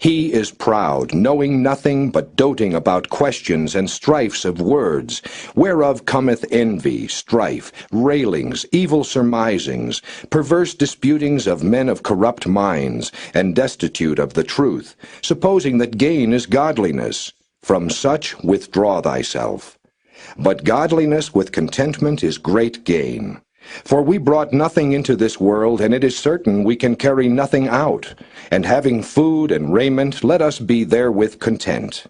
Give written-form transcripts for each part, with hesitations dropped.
He is proud, knowing nothing but doting about questions and strifes of words, whereof cometh envy, strife, railings, evil surmisings, perverse disputings of men of corrupt minds, and destitute of the truth, supposing that gain is godliness. From such withdraw thyself. But godliness with contentment is great gain. For we brought nothing into this world, and it is certain we can carry nothing out. And having food and raiment, let us be therewith content.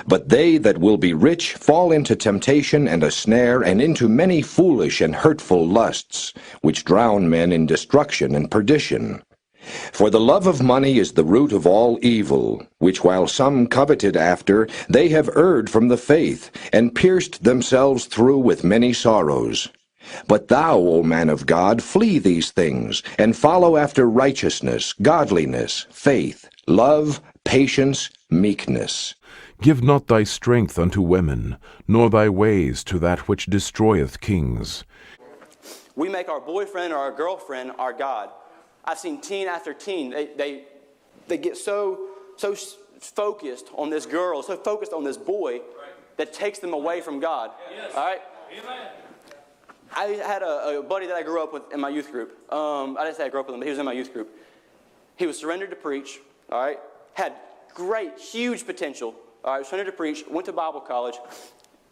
But they that will be rich fall into temptation and a snare, and into many foolish and hurtful lusts, which drown men in destruction and perdition. For the love of money is the root of all evil, which while some coveted after, they have erred from the faith, and pierced themselves through with many sorrows. But thou, O man of God, flee these things, and follow after righteousness, godliness, faith, love, patience, meekness. Give not thy strength unto women, nor thy ways to that which destroyeth kings. We make our boyfriend or our girlfriend our God. I've seen teen after teen. They get so focused on this girl, so focused on this boy, that takes them away from God. Yes. All right? Amen. I had a buddy that I grew up with in my youth group. I didn't say I grew up with him, but he was in my youth group. He was surrendered to preach, all right? Had great, huge potential, all right? Surrendered to preach, went to Bible college.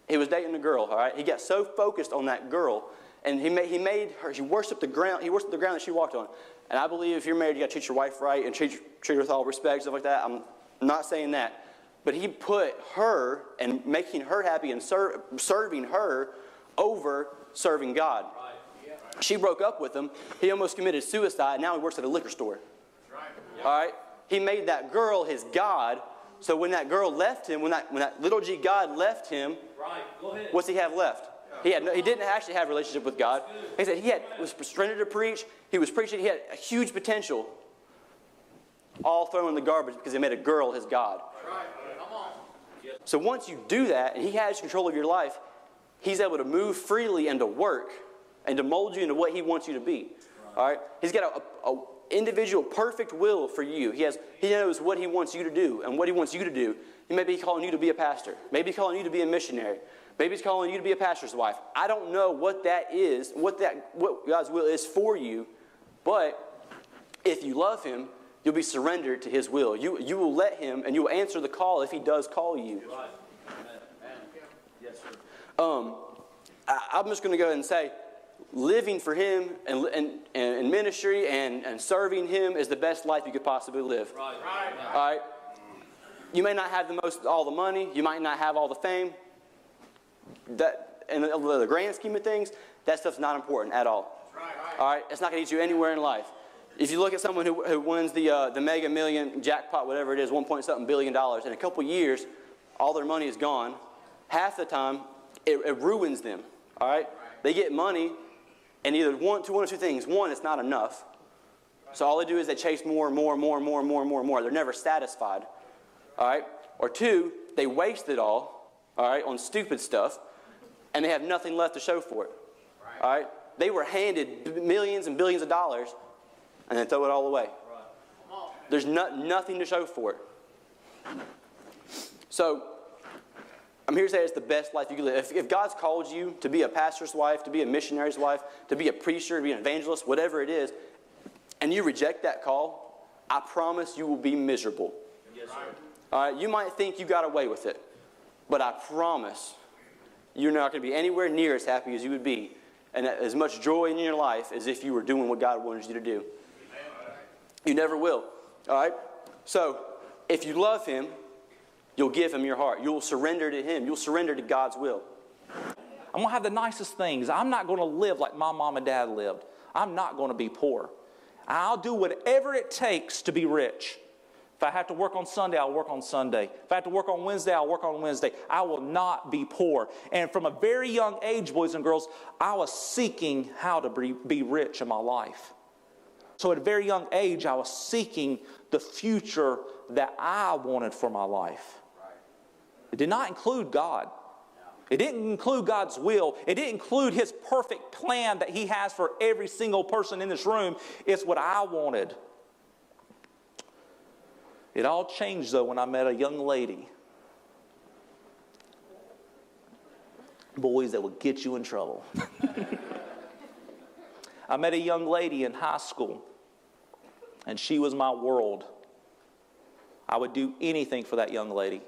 He was dating a girl, all right? He got so focused on that girl, and he made her, he worshipped the ground that she walked on. And I believe if you're married, you got to treat your wife right and treat her with all respect, stuff like that. I'm not saying that. But he put her and making her happy and serving her over serving God. Right. Yeah. She broke up with him. He almost committed suicide. Now he works at a liquor store. Right. Yeah. All right. He made that girl his God. So when that girl left him, when that little G God left him, right. Go ahead. What's he have left? Yeah. He didn't actually have a relationship with God. He said he was surrendered to preach. He was preaching. He had a huge potential. All thrown in the garbage because he made a girl his God. Right. Come on. So once you do that, and he has control of your life, he's able to move freely and to work and to mold you into what he wants you to be. Right. All right? He's got a individual perfect will for you. He knows what he wants you to do and what he wants you to do. He may be calling you to be a pastor. Maybe he's calling you to be a missionary. Maybe he's calling you to be a pastor's wife. I don't know what that is, what God's will is for you, but if you love him, you'll be surrendered to his will. You will let him, and you will answer the call if he does call you. Right. Yes, sir. I'm just going to go ahead and say, living for him and ministry and serving him is the best life you could possibly live. Right. All right? You may not have all the money. You might not have all the fame. That, in the grand scheme of things, that stuff's not important at all. Right. All right? It's not going to get you anywhere in life. If you look at someone who wins the Mega Million jackpot, whatever it is, $1.something billion, in a couple years, all their money is gone. Half the time, it ruins them, all right? They get money, and either one or two things. One, it's not enough. So all they do is they chase more and more and more and more and more and more and more. They're never satisfied, all right? Or two, they waste it all, right, on stupid stuff, and they have nothing left to show for it, all right? They were handed millions and billions of dollars, and then throw it all away. There's nothing to show for it. So I'm here to say it's the best life you can live. If God's called you to be a pastor's wife, to be a missionary's wife, to be a preacher, to be an evangelist, whatever it is, and you reject that call, I promise you will be miserable. Yes, sir. All right? You might think you got away with it, but I promise you're not going to be anywhere near as happy as you would be and as much joy in your life as if you were doing what God wanted you to do. You never will. All right? So, if you love him, you'll give him your heart. You'll surrender to him. You'll surrender to God's will. I'm going to have the nicest things. I'm not going to live like my mom and dad lived. I'm not going to be poor. I'll do whatever it takes to be rich. If I have to work on Sunday, I'll work on Sunday. If I have to work on Wednesday, I'll work on Wednesday. I will not be poor. And from a very young age, boys and girls, I was seeking how to be rich in my life. So at a very young age, I was seeking the future that I wanted for my life. It did not include God. It didn't include God's will. It didn't include his perfect plan that he has for every single person in this room. It's what I wanted. It all changed, though, when I met a young lady. Boys that would get you in trouble. I met a young lady in high school, and she was my world. I would do anything for that young lady.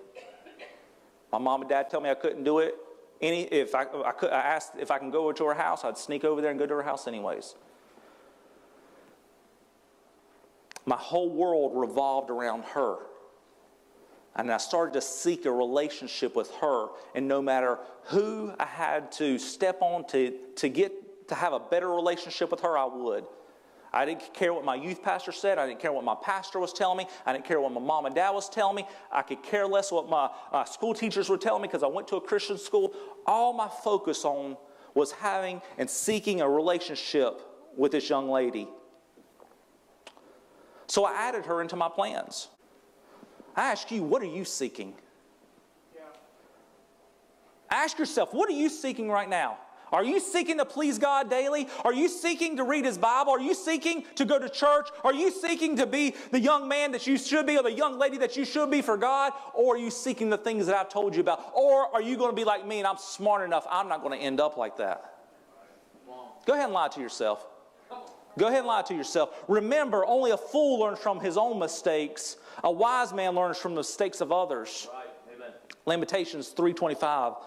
My mom and dad tell me I couldn't do it. I asked if I can go over to her house, I'd sneak over there and go to her house anyways. My whole world revolved around her. And I started to seek a relationship with her. And no matter who I had to step on to have a better relationship with her, I would. I didn't care what my youth pastor said. I didn't care what my pastor was telling me. I didn't care what my mom and dad was telling me. I could care less what my school teachers were telling me because I went to a Christian school. All my focus on was having and seeking a relationship with this young lady. So I added her into my plans. I ask you, what are you seeking? Yeah. Ask yourself, what are you seeking right now? Are you seeking to please God daily? Are you seeking to read His Bible? Are you seeking to go to church? Are you seeking to be the young man that you should be or the young lady that you should be for God? Or are you seeking the things that I've told you about? Or are you going to be like me and I'm smart enough, I'm not going to end up like that? Go ahead and lie to yourself. Go ahead and lie to yourself. Remember, only a fool learns from his own mistakes. A wise man learns from the mistakes of others. Right. Amen. Lamentations 3:25.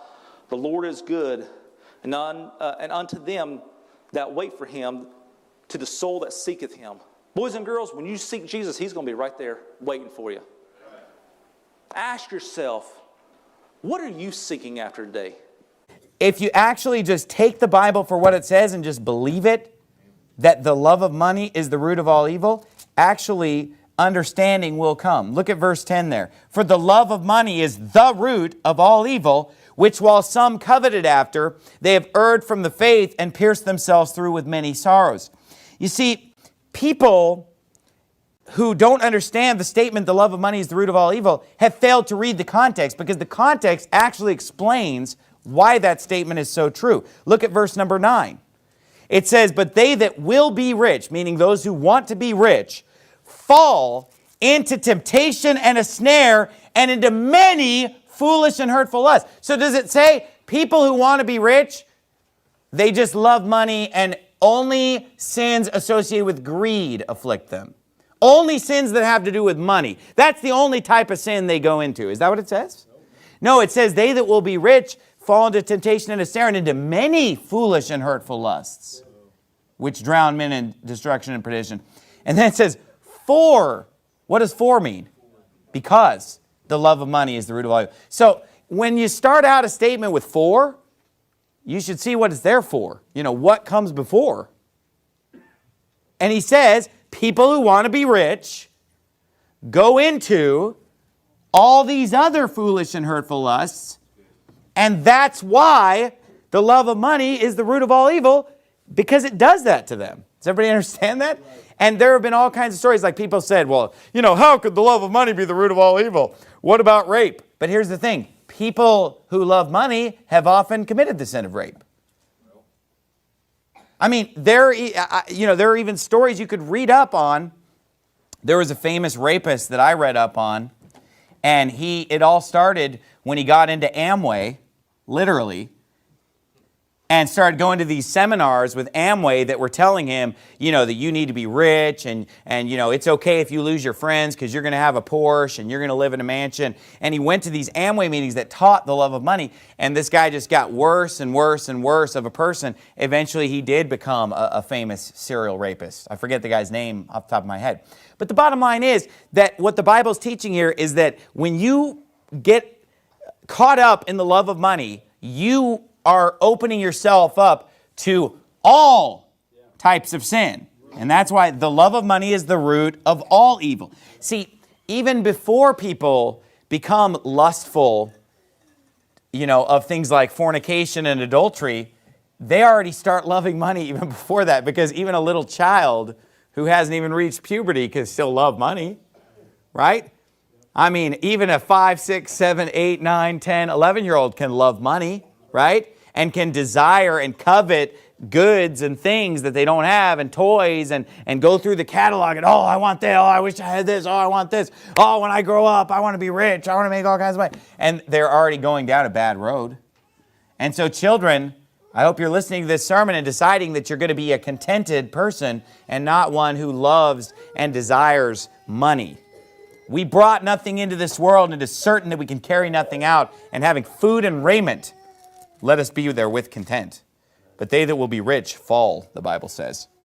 The Lord is good, and unto them that wait for Him, to the soul that seeketh Him. Boys and girls, when you seek Jesus, He's going to be right there waiting for you. Right. Ask yourself, what are you seeking after today? If you actually just take the Bible for what it says and just believe it, that the love of money is the root of all evil, actually understanding will come. Look at verse 10 there. For the love of money is the root of all evil, which while some coveted after, they have erred from the faith and pierced themselves through with many sorrows. You see, people who don't understand the statement, the love of money is the root of all evil, have failed to read the context, because the context actually explains why that statement is so true. Look at verse number 9. It says, but they that will be rich, meaning those who want to be rich, fall into temptation and a snare and into many foolish and hurtful lusts. So does it say people who want to be rich, they just love money and only sins associated with greed afflict them? Only sins that have to do with money. That's the only type of sin they go into. Is that what it says? No, it says they that will be rich fall into temptation and a snare and into many foolish and hurtful lusts, which drown men in destruction and perdition. And then it says, for. What does for mean? Because the love of money is the root of all evil. So when you start out a statement with for, you should see what it's there for. You know, what comes before. And he says, people who want to be rich go into all these other foolish and hurtful lusts. And that's why the love of money is the root of all evil, because it does that to them. Does everybody understand that? Right. And there have been all kinds of stories, like people said, well, you know, how could the love of money be the root of all evil? What about rape? But here's the thing. People who love money have often committed the sin of rape. I mean, there are even stories you could read up on. There was a famous rapist that I read up on, and it all started when he got into Amway, literally, and started going to these seminars with Amway that were telling him, you know, that you need to be rich and you know, it's okay if you lose your friends because you're going to have a Porsche and you're going to live in a mansion. And he went to these Amway meetings that taught the love of money, and this guy just got worse and worse and worse of a person. Eventually, he did become a famous serial rapist. I forget the guy's name off the top of my head. But the bottom line is that what the Bible's teaching here is that when you get caught up in the love of money, you are opening yourself up to all types of sin. And that's why the love of money is the root of all evil. See, even before people become lustful, you know, of things like fornication and adultery, they already start loving money even before that, because even a little child who hasn't even reached puberty can still love money, right? I mean, even a 5, 6, 7, 8, 9, 10, 11-year-old can love money, right? And can desire and covet goods and things that they don't have, and toys, and go through the catalog and, oh, I want that, oh, I wish I had this, oh, I want this, oh, when I grow up, I want to be rich, I want to make all kinds of money. And they're already going down a bad road. And so children, I hope you're listening to this sermon and deciding that you're going to be a contented person and not one who loves and desires money. We brought nothing into this world, and it is certain that we can carry nothing out. And having food and raiment, let us be there with content. But they that will be rich fall, the Bible says.